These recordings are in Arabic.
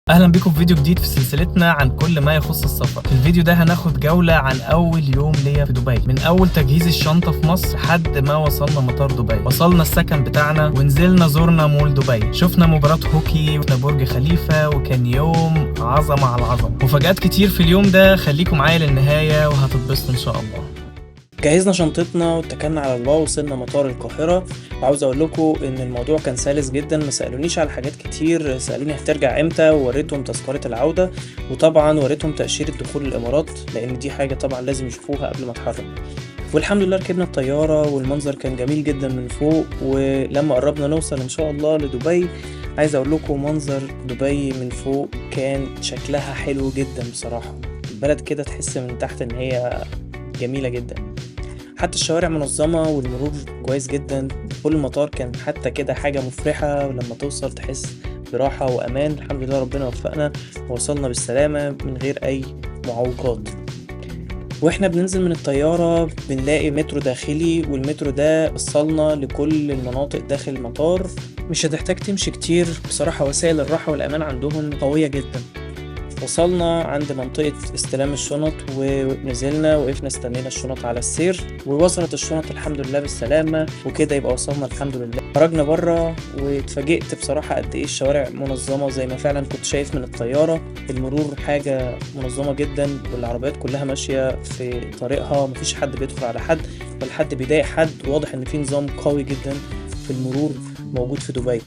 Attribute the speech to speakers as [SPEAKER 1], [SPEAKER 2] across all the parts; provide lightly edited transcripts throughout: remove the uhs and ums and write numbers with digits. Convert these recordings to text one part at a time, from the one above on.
[SPEAKER 1] اهلا بيكم في فيديو جديد في سلسلتنا عن كل ما يخص السفر. في الفيديو ده هناخد جولة عن اول يوم ليا في دبي، من اول تجهيز الشنطة في مصر حد ما وصلنا مطار دبي. وصلنا السكن بتاعنا ونزلنا زورنا مول دبي، شفنا مباراة هوكي وشفنا برج خليفة، وكان يوم عظمة على العظمة. مفاجآت كتير في اليوم ده، خليكم معايا للنهاية وهتتبسطوا ان شاء الله. جهزنا شنطتنا واتكلنا على الله، وصلنا مطار القاهرة. وعاوز اقول لكم ان الموضوع كان سلس جدا، ما سالونيش على حاجات كتير، سالوني هترجع امتى، ووريتهم تذكرة العودة، وطبعا وريتهم تأشيرة دخول الامارات، لان دي حاجة طبعا لازم يشوفوها قبل ما اتحرك. والحمد لله ركبنا الطيارة والمنظر كان جميل جدا من فوق. ولما قربنا نوصل ان شاء الله لدبي، عايز اقول لكم منظر دبي من فوق كان شكلها حلو جدا بصراحة. البلد كده تحس من تحت ان هي جميلة جدا، حتى الشوارع منظمة والمرور كويس جدا. كل المطار كان حتى كده حاجة مفرحة، ولما توصل تحس براحة وأمان. الحمد لله ربنا وفقنا ووصلنا بالسلامة من غير أي معوقات. واحنا بننزل من الطيارة بنلاقي مترو داخلي، والمترو ده وصلنا لكل المناطق داخل المطار. مش هتحتاج تمشي كتير بصراحة، وسائل الراحة والأمان عندهم قوية جدا. وصلنا عند منطقة استلام الشنط ونزلنا وقفنا استنينا الشنط على السير، ووصلت الشنط الحمد لله بالسلامة. وكده يبقى وصلنا الحمد لله. خرجنا بره واتفاجئت بصراحة قد ايه الشوارع منظمة زي ما فعلا كنت شايف من الطيارة. المرور حاجة منظمة جدا، والعربيات كلها ماشية في طريقها، مفيش حد بيدخل على حد ولا حد بيضايق حد. واضح ان في نظام قوي جدا في المرور موجود في دبي.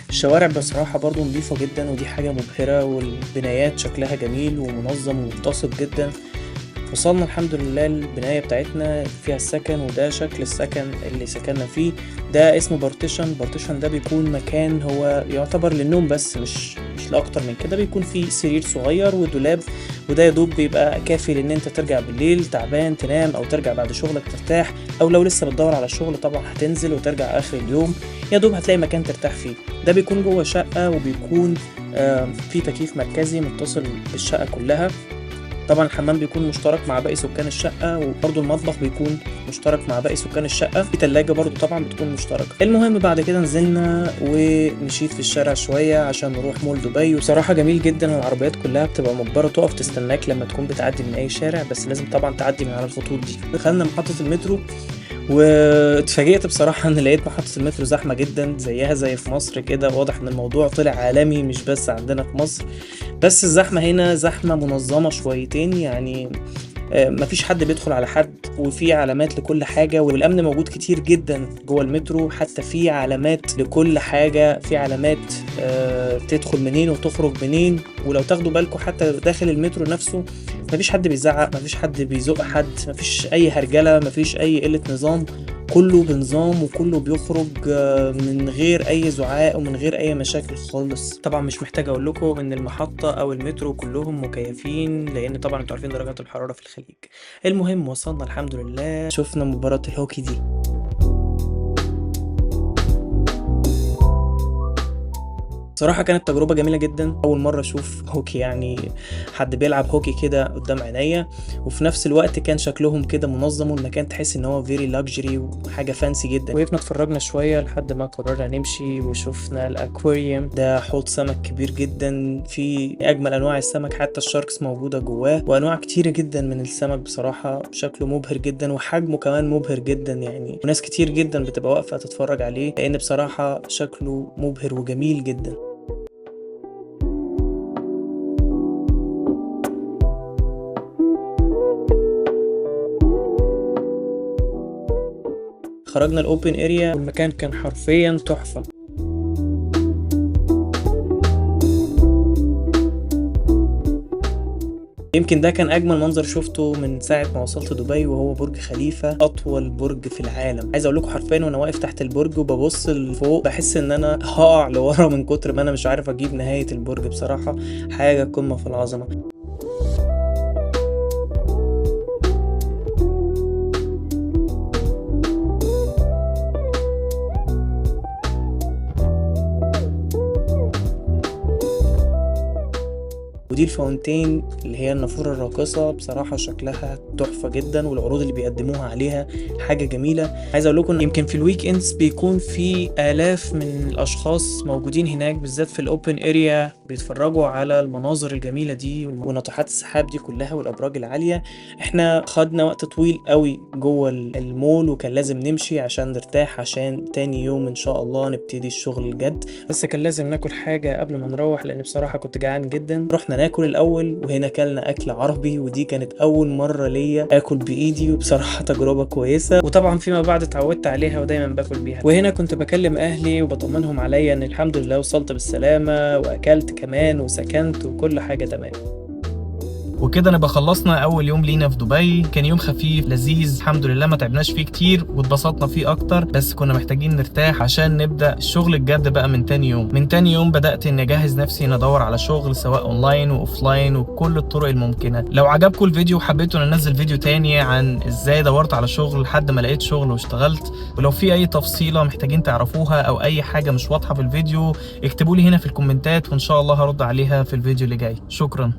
[SPEAKER 1] الشوارع بصراحة برضو نظيفة جدا، ودي حاجة مبهرة، والبنايات شكلها جميل ومنظم ومتصل جدا. وصلنا الحمد لله البناية بتاعتنا فيها السكن، وده شكل السكن اللي سكننا فيه. ده اسمه بارتيشن ده بيكون مكان هو يعتبر للنوم بس، مش لأكتر من كده. بيكون فيه سرير صغير ودولاب، وده يدوب بيبقى كافي لان انت ترجع بالليل تعبان تنام، او ترجع بعد شغلك ترتاح، او لو لسه بتدور على شغل طبعا هتنزل وترجع اخر اليوم، يا دوب هتلاقي مكان ترتاح فيه. ده بيكون جوه شقة، وبيكون في تكييف مركزي متصل بالشقة كلها. طبعا الحمام بيكون مشترك مع باقي سكان الشقة، وبرضو المطبخ بيكون مشترك مع باقي سكان الشقة. في تلاجة برضو طبعا بتكون مشتركة. المهم بعد كده نزلنا ومشيت في الشارع شوية عشان نروح مول دبي، وصراحة جميل جدا. العربيات كلها بتبقى مجبرة تقف تستناك لما تكون بتعدي من اي شارع، بس لازم طبعا تعدي من على الخطوط دي. دخلنا محطة المترو، واتفاجئت بصراحة ان لقيت محطة المترو زحمة جدا زيها زي في مصر كده. واضح ان الموضوع طلع عالمي مش بس عندنا في مصر، بس الزحمة هنا زحمة منظمة شويتين يعني. مفيش حد بيدخل على حد، وفي علامات لكل حاجة، والأمن موجود كتير جدا جوه المترو. حتى في علامات لكل حاجة، في علامات تدخل منين وتخرج منين. ولو تاخدوا بالكم حتى داخل المترو نفسه مفيش حد بيزعق، مفيش حد بيزق حد، مفيش أي هرجلة، مفيش أي قلة نظام. كله بنظام وكله بيخرج من غير اي زعاق ومن غير اي مشاكل خالص. طبعا مش محتاج اقول لكم ان المحطة او المترو كلهم مكيفين، لان طبعا انتوا عارفين درجات الحرارة في الخليج. المهم وصلنا الحمد لله، شفنا مباراة الهوكي دي. صراحة كانت تجربة جميلة جدا، أول مرة أشوف هوكي يعني، حد بيلعب هوكي كده قدام عينيا. وفي نفس الوقت كان شكلهم كده منظم، والمكان تحس إن هو فيري لاكجري وحاجة فانسي جدا. وقفنا اتفرجنا شوية لحد ما قررنا نمشي، وشوفنا الأكواريوم. ده حوض سمك كبير جدا، في أجمل أنواع السمك، حتى الشاركس موجودة جواه، وأنواع كتيرة جدا من السمك. بصراحة شكله مبهر جدا، وحجمه كمان مبهر جدا يعني، وناس كتير جدا بتبقى واقفة تتفرج عليه، لأن بصراحة شكله مبهر وجميل جدا. خرجنا الاوبن اريا، والمكان كان حرفيا تحفة. يمكن ده كان اجمل منظر شفته من ساعة ما وصلت دبي، وهو برج خليفة، اطول برج في العالم. عايز اقول لكم حرفيا وانا واقف تحت البرج وببص لفوق بحس ان انا هقع لورا من كتر ما انا مش عارف اجيب نهاية البرج. بصراحة حاجة قمة في العظمة.
[SPEAKER 2] ودي الفاونتين اللي هي النافورة الراقصة، بصراحة شكلها تحفة جدا، والعروض اللي بيقدموها عليها حاجة جميلة. عايز اقول لكم يمكن في الويك اندز بيكون في آلاف من الاشخاص موجودين هناك، بالذات في الاوبن اريا، بيتفرجوا على المناظر الجميلة دي وناطحات السحاب دي كلها والابراج العالية. احنا خدنا وقت طويل قوي جوه المول، وكان لازم نمشي عشان نرتاح، عشان تاني يوم ان شاء الله نبتدي الشغل الجد. بس كان لازم ناكل حاجة قبل ما نروح، لان بصراحة كنت جعان جدا. رحنا ناكل الاول، وهنا كلنا اكل عربي، ودي كانت اول مرة ليا اكل بايدي، وبصراحة تجربة كويسة، وطبعا فيما بعد اتعودت عليها ودايما باكل بيها. وهنا كنت بكلم اهلي وبطمنهم عليا ان الحمد لله وصلت بالسلامة، واكلت كمان وسكنت وكل حاجة تمام.
[SPEAKER 1] وكده نبقى خلصنا اول يوم لينا في دبي. كان يوم خفيف لذيذ الحمد لله، ما تعبناش فيه كتير واتبسطنا فيه اكتر، بس كنا محتاجين نرتاح عشان نبدا الشغل الجد بقى من تاني يوم. من تاني يوم بدات اني اجهز نفسي ان ادور على شغل سواء اونلاين واوفلاين وبكل الطرق الممكنه. لو عجبكم الفيديو وحبيتوا ان انزل فيديو تاني عن ازاي دورت على شغل لحد ما لقيت شغل واشتغلت، ولو في اي تفصيله محتاجين تعرفوها او اي حاجه مش واضحه في الفيديو، اكتبوا لي هنا في الكومنتات وان شاء الله هرد عليها في الفيديو اللي جاي. شكرا.